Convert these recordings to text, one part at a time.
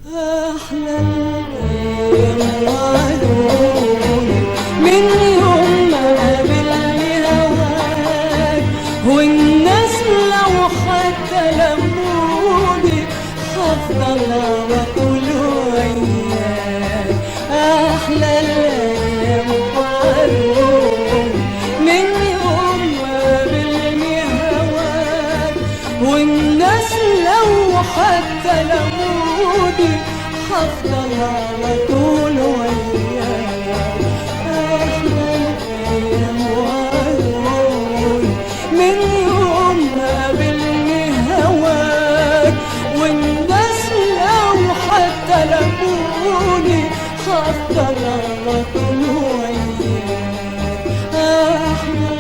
أحلى الأيام وعدوني من يوم ما قابلني هواك، والناس لو حتى لموني هفضل على طول وياك. أحلى الأيام وعدوني من يوم ما قابلني هواك، والناس لو حتى لموني هفضل على طول وياك. أحلى الأيام وعدوني من يوم ما قابلني هواك، والناس لو حتى لموني هفضل على طول وياك. أحلى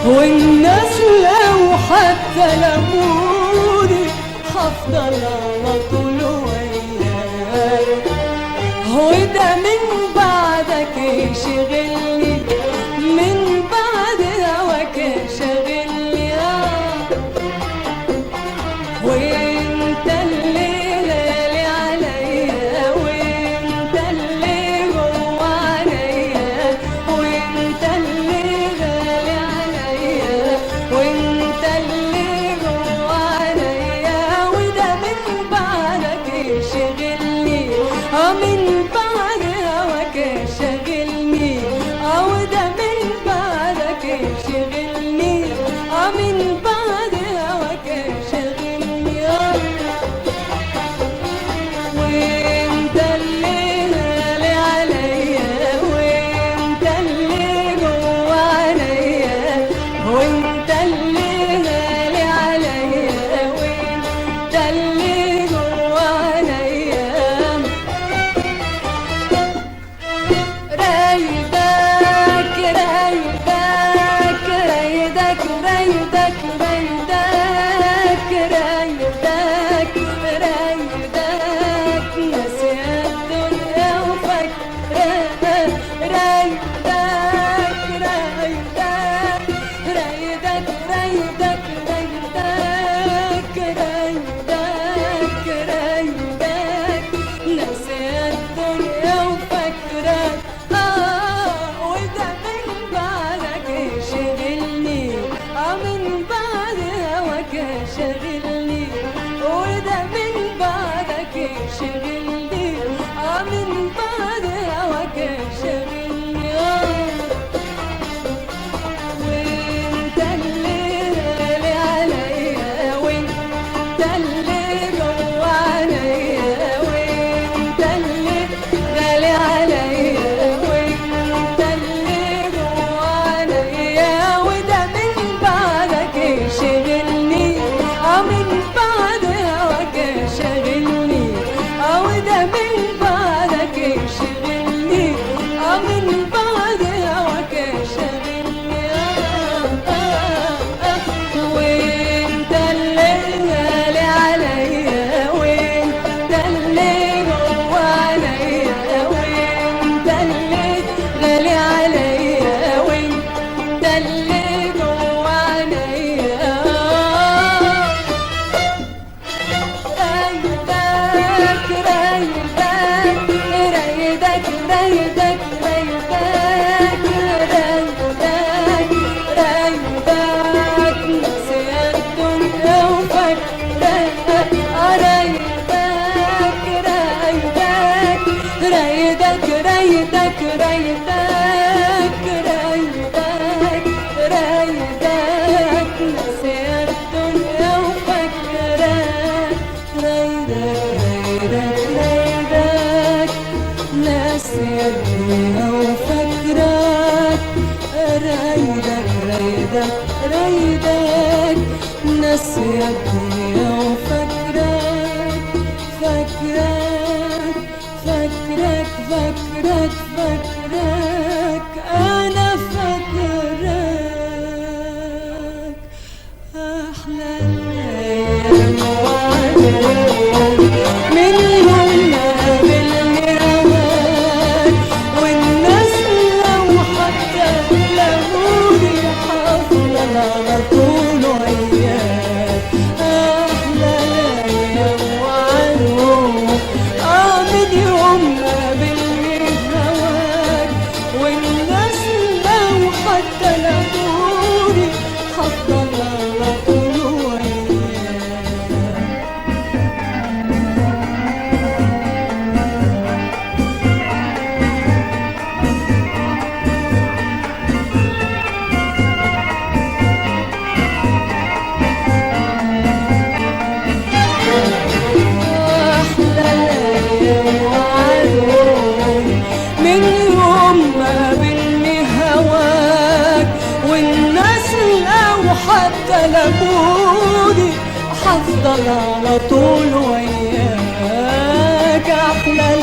والناس لو حتى لموني هفضل على طول وياك. وده من بعدك يشغلني، من بعد هواك شاغلني، وانت اللي غالي عليا، وانت اللي جوا عينيا، وانت اللي غالي عليا، وانت اللي جوا عينيا. وده من بعدك يشغلني، من بعد هواك شاغلني، وده من بعدك يشغلني، من بعد هواك شاغلني. وانت اللي غالي عليا، وانت اللي جوا عينيا، وانت اللي غالي عليا، وانت اللي جوا عينيا. رايدك رايدك رايدك رايدك رايدك رايدك رايدك ناسي الدنيا وفاكراك. رايدك رايدك رايدك رايدك رايدك رايدك رايدك ناسي الدنيا وفاكراك. وده من بعدك يشغلني، من بعد هواك شاغلني، وده من بعدك يشغلني، من بعد هواك شاغلني. وانت اللي غالي عليا، وانت اللي جوا عينيا، وانت اللي غالي عليا، وانت اللي جوا عينيا. وده من بعدك يشغلني، من بعد هواك شاغلني، وده من بعدك يشغلني، من بعد هواك شاغلني. وانت اللي غالي عليا، وانت اللي جوا عينيا، وانت اللي غالي عليا، وانت اللي جوا عينيا. رايدك رايدك رايدك رايدك رايدك رايدك ناسي الدنيا وفاكراك. رايدك رايدك رايدك رايدك رايدك رايدك ناسي الدنيا وفاكراك. رايدك رايدك ناسي الدنيا وفاكراك. رايدك رايدك رايدك ناسي الدنيا وفاكراك. فاكراك فاكراك فاكراك فاكراك أنا فاكراك. أحلى الأيام وعدوني من يوم ما قابلني هواك، والناس لو حتى لموني هفضل لو حتى لابوني هفضل على طول وياك. أحلى